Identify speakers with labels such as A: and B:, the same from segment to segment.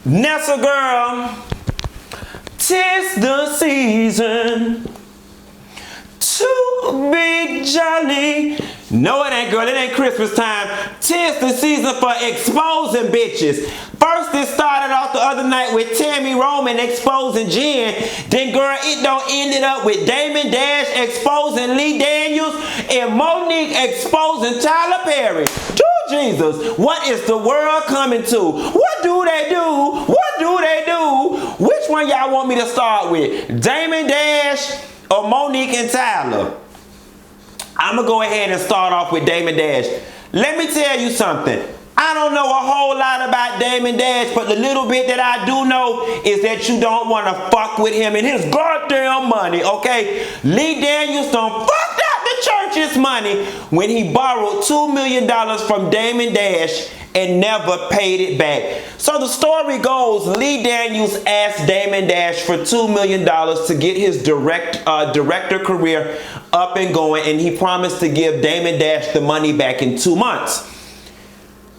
A: Nessa girl, 'tis the season to be jolly. No, it ain't, girl. It ain't Christmas time. 'Tis the season for exposing bitches. First, it started off the other night with Tammy Roman exposing Jen. Then, girl, it don't ended up with Damon Dash exposing Lee Daniels and Monique exposing Tyler Perry. Jesus, what is the world coming to? What do they do? What do they do? Which one y'all want me to start with? Damon Dash or Monique and Tyler? I'm going to go ahead and start off with Damon Dash. Let me tell you something. I don't know a whole lot about Damon Dash, but the little bit that I do know is that you don't want to fuck with him and his goddamn money, okay? Lee Daniels done fucked out the church's money when he borrowed $2 million from Damon Dash and never paid it back. So the story goes, Lee Daniels asked Damon Dash for $2 million to get his director career up and going, and he promised to give Damon Dash the money back in 2 months.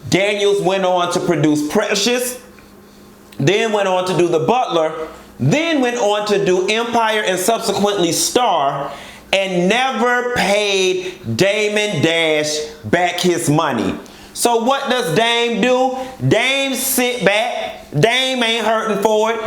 A: Daniels went on to produce Precious, then went on to do The Butler, then went on to do Empire and subsequently Star, and never paid Damon Dash back his money. So what does Dame do? Dame sit back. Dame ain't hurting for it.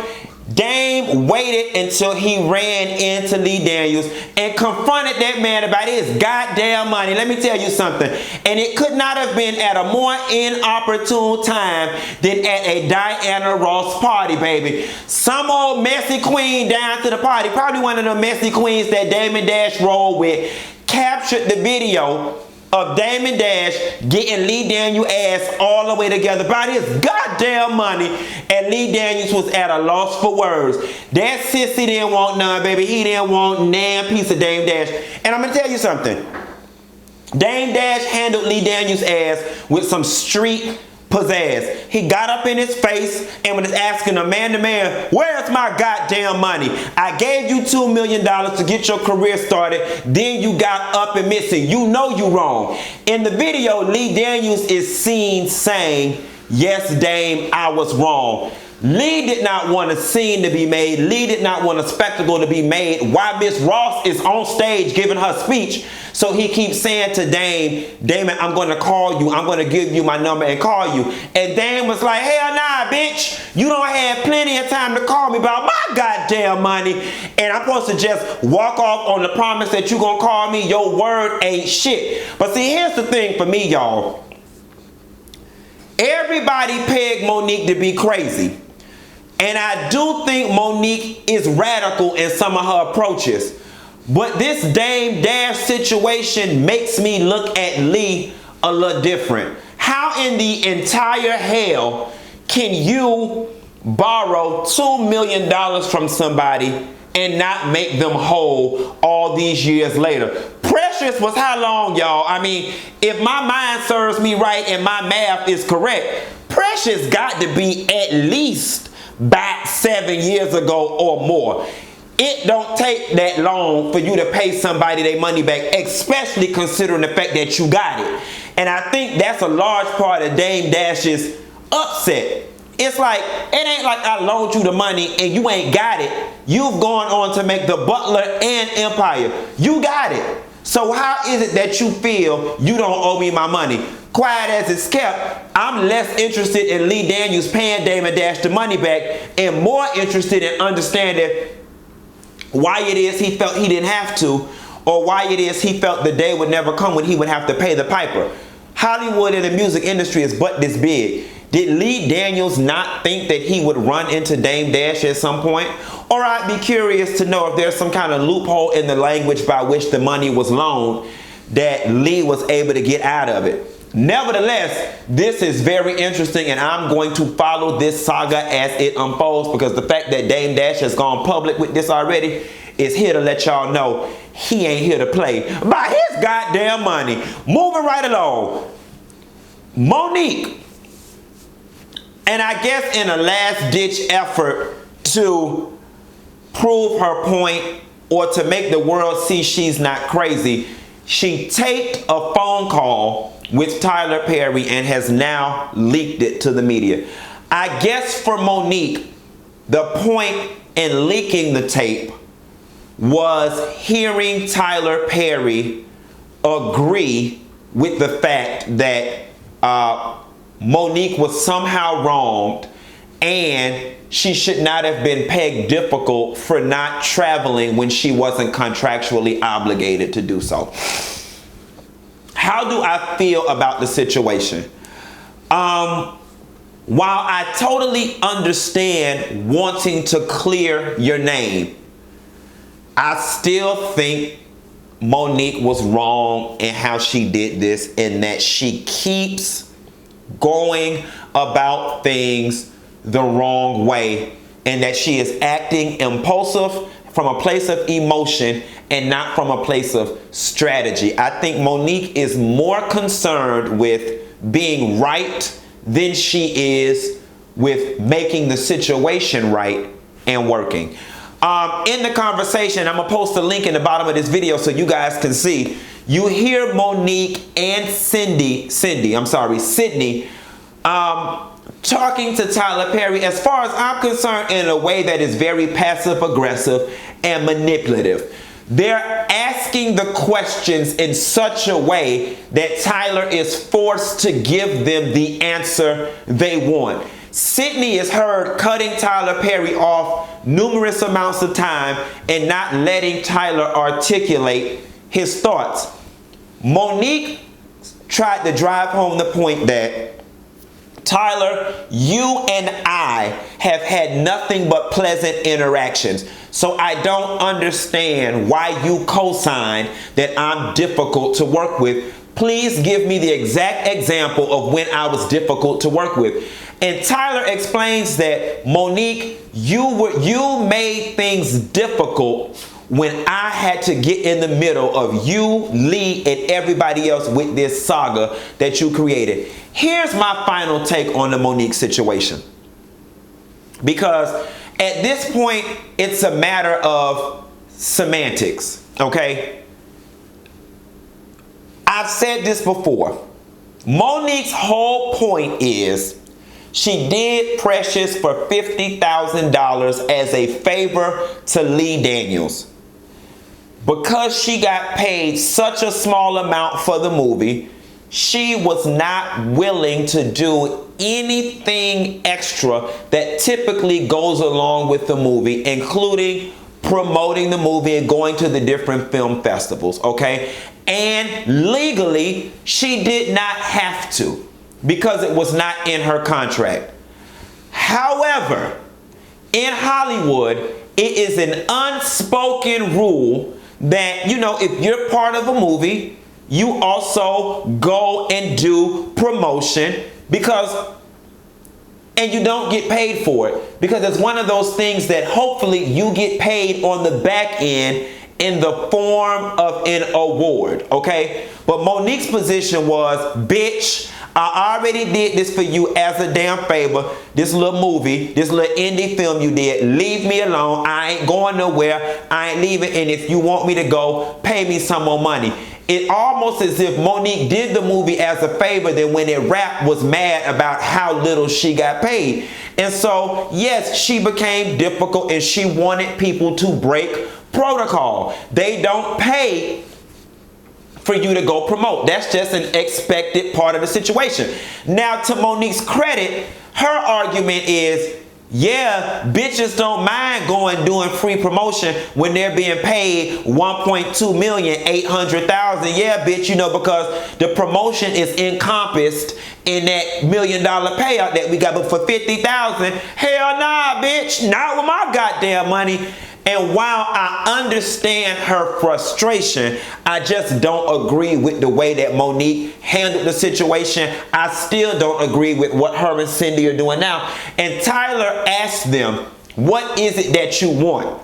A: Dame waited until he ran into Lee Daniels and confronted that man about his goddamn money. Let me tell you something. And it could not have been at a more inopportune time than at a Diana Ross party, baby. Some old messy queen down to the party, probably one of the messy queens that Damon Dash rolled with, captured the video of Damon Dash getting Lee Daniels' ass all the way together by his goddamn money, and Lee Daniels was at a loss for words. That sissy didn't want none, baby. He didn't want nan piece of Dame Dash. And I'm gonna tell you something. Dame Dash handled Lee Daniels' ass with some street pizzazz. He got up in his face and was asking him man to man, where's my goddamn money? I gave you $2 million to get your career started, then you got up and missing. You know you wrong. In the video, Lee Daniels is seen saying, yes, Dame, I was wrong. Lee did not want a scene to be made. Lee did not want a spectacle to be made while Miss Ross is on stage giving her speech. So he keeps saying to Dame, Damon, I'm going to call you. I'm going to give you my number and call you. And Dame was like, hell nah, bitch. You don't have plenty of time to call me about my goddamn money. And I'm supposed to just walk off on the promise that you going to call me. Your word ain't shit. But see, here's the thing for me, y'all. Everybody pegged Monique to be crazy. And I do think Monique is radical in some of her approaches. But this Dame Dash situation makes me look at Lee a little different. How in the entire hell can you borrow $2 million from somebody and not make them whole all these years later? Precious was how long, y'all? I mean, if my mind serves me right and my math is correct, Precious got to be at least back 7 years ago or more. It don't take that long for you to pay somebody their money back, especially considering the fact that you got it. And I think that's a large part of Dame Dash's upset. It's like, it ain't like I loaned you the money and you ain't got it. You've gone on to make The Butler and Empire. You got it. So how is it that you feel you don't owe me my money? Quiet as it's kept, I'm less interested in Lee Daniels paying Damon Dash the money back and more interested in understanding why it is he felt he didn't have to, or why it is he felt the day would never come when he would have to pay the piper. Hollywood and the music industry is but this big. Did Lee Daniels not think that he would run into Dame Dash at some point? Or I'd be curious to know if there's some kind of loophole in the language by which the money was loaned that Lee was able to get out of it. Nevertheless, this is very interesting, and I'm going to follow this saga as it unfolds, because the fact that Dame Dash has gone public with this already is here to let y'all know he ain't here to play by his goddamn money. Moving right along, Monique, and I guess in a last-ditch effort to prove her point or to make the world see she's not crazy, she taped a phone call with Tyler Perry and has now leaked it to the media. I guess for Monique, the point in leaking the tape was hearing Tyler Perry agree with the fact that Monique was somehow wronged and she should not have been pegged difficult for not traveling when she wasn't contractually obligated to do so. How do I feel about the situation? While I totally understand wanting to clear your name, I still think Monique was wrong in how she did this, and that she keeps going about things the wrong way, and that she is acting impulsive from a place of emotion and not from a place of strategy. I think Monique is more concerned with being right than she is with making the situation right and working. In the conversation, I'm gonna post a link in the bottom of this video so you guys can see. You hear Monique and Sydney, talking to Tyler Perry, as far as I'm concerned, in a way that is very passive aggressive and manipulative. They're asking the questions in such a way that Tyler is forced to give them the answer they want. Sydney is heard cutting Tyler Perry off numerous amounts of time and not letting Tyler articulate his thoughts. Monique tried to drive home the point that, Tyler, you and I have had nothing but pleasant interactions, so I don't understand why you co-sign that I'm difficult to work with. Please give me the exact example of when I was difficult to work with. And Tyler explains that, Monique, you made things difficult when I had to get in the middle of you, Lee, and everybody else with this saga that you created. Here's my final take on the Monique situation. Because at this point, it's a matter of semantics, okay? I've said this before. Monique's whole point is she did Precious for $50,000 as a favor to Lee Daniels. Because she got paid such a small amount for the movie, she was not willing to do anything extra that typically goes along with the movie, including promoting the movie and going to the different film festivals, okay? And legally, she did not have to, because it was not in her contract. However, in Hollywood, it is an unspoken rule that, you know, if you're part of a movie, you also go and do promotion, and you don't get paid for it, because it's one of those things that hopefully you get paid on the back end in the form of an award, okay? But Monique's position was, bitch, I already did this for you as a damn favor. This little movie, this little indie film you did, leave me alone. I ain't going nowhere. I ain't leaving. And if you want me to go, pay me some more money. It almost as if Monique did the movie as a favor, then when it wrapped was mad about how little she got paid. And so, yes, she became difficult and she wanted people to break protocol. They don't pay for you to go promote. That's just an expected part of the situation. Now, to Monique's credit, her argument is, yeah, bitches don't mind doing free promotion when they're being paid $1.2,800,000. Yeah, bitch, you know, because the promotion is encompassed in that $1 million payout that we got. But for $50,000, hell nah, bitch, not with my goddamn money. And while I understand her frustration, I just don't agree with the way that Monique handled the situation. I still don't agree with what her and Cindy are doing now. And Tyler asked them, what is it that you want?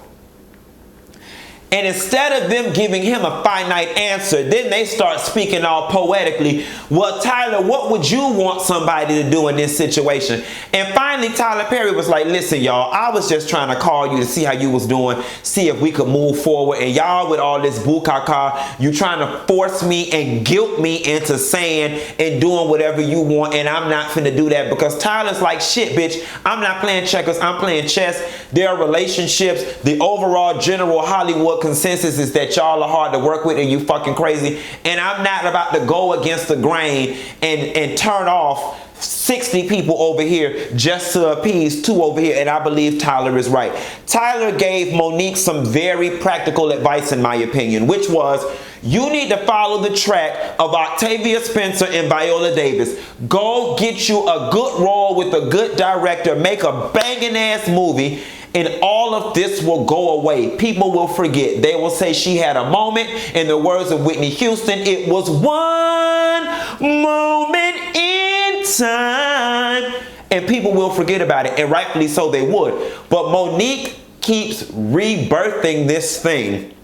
A: And instead of them giving him a finite answer, then they start speaking all poetically. Well, Tyler, what would you want somebody to do in this situation? And finally, Tyler Perry was like, listen, y'all, I was just trying to call you to see how you was doing, see if we could move forward. And y'all with all this bukaka, you trying to force me and guilt me into saying and doing whatever you want. And I'm not finna do that because Tyler's like, shit, bitch, I'm not playing checkers, I'm playing chess. There are relationships. The overall general Hollywood consensus is that y'all are hard to work with and you fucking crazy, and I'm not about to go against the grain and turn off 60 people over here just to appease 2 over here. And I believe Tyler is right. Tyler gave Monique some very practical advice, in my opinion, which was, you need to follow the track of Octavia Spencer and Viola Davis. Go get you a good role with a good director, make a banging ass movie, and all of this will go away. People will forget. They will say she had a moment. In the words of Whitney Houston, it was one moment in time. And people will forget about it, and rightfully so they would. But Monique keeps rebirthing this thing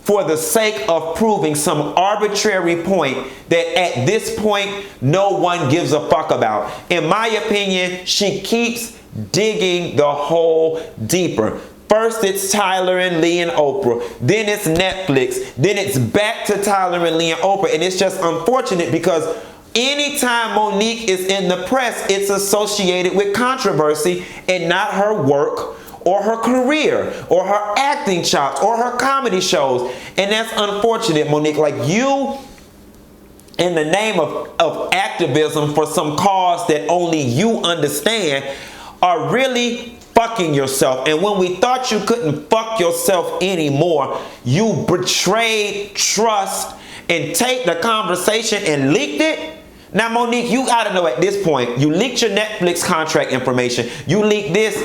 A: for the sake of proving some arbitrary point that at this point no one gives a fuck about. In my opinion, she keeps digging the hole deeper. First it's Tyler and Lee and Oprah, then it's Netflix, then it's back to Tyler and Lee and Oprah. And it's just unfortunate because anytime Monique is in the press, it's associated with controversy and not her work or her career or her acting chops or her comedy shows. And that's unfortunate, Monique. Like, you, in the name of activism for some cause that only you understand, are really fucking yourself. And when we thought you couldn't fuck yourself anymore, you betrayed trust and take the conversation and leaked it. Now, Monique, you gotta know at this point, you leaked your Netflix contract information. You leaked this.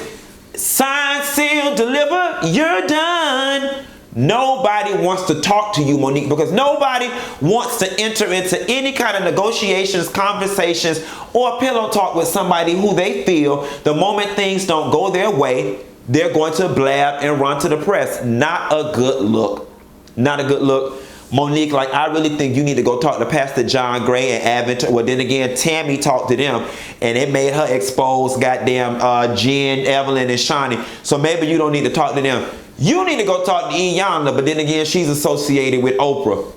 A: Sign, seal, deliver, you're done. Nobody wants to talk to you, Monique, because nobody wants to enter into any kind of negotiations, conversations, or pillow talk with somebody who they feel the moment things don't go their way, they're going to blab and run to the press. Not a good look. Not a good look. Monique, like, I really think you need to go talk to Pastor John Gray and Advent. Well, then again, Tammy talked to them, and it made her expose goddamn Jen, Evelyn, and Shawnee. So maybe you don't need to talk to them. You need to go talk to Iyanla, but then again, she's associated with Oprah.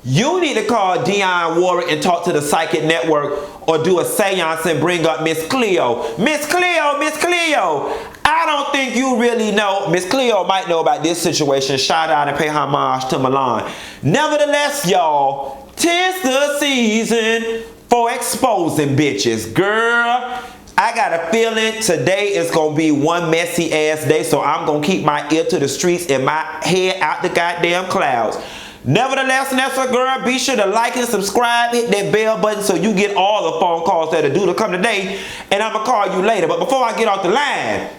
A: You need to call Dionne Warwick and talk to the Psychic Network, or do a seance and bring up Miss Cleo. Miss Cleo, Miss Cleo. I don't think you really know. Miss Cleo might know about this situation. Shout out and pay homage to Milan. Nevertheless, y'all, 'tis the season for exposing bitches. Girl, I got a feeling today is going to be one messy ass day, so I'm going to keep my ear to the streets and my head out the goddamn clouds. Nevertheless, Nessa girl, be sure to like and subscribe, hit that bell button so you get all the phone calls that are due to come today, and I'm going to call you later. But before I get off the line,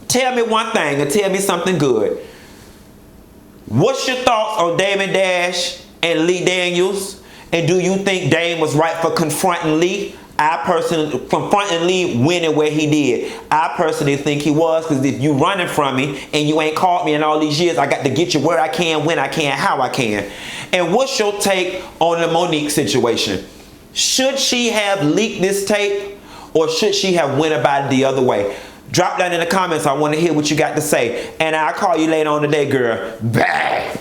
A: tell me one thing and tell me something good. What's your thoughts on Damon Dash and Lee Daniels? And do you think Dame was right for confronting Lee? I personally, confronting Lee, winning where he did. I personally think he was, because if you running from me and you ain't caught me in all these years, I got to get you where I can, when I can, how I can. And what's your take on the Monique situation? Should she have leaked this tape, or should she have went about it the other way? Drop down in the comments. I want to hear what you got to say. And I'll call you later on today, girl. Bye.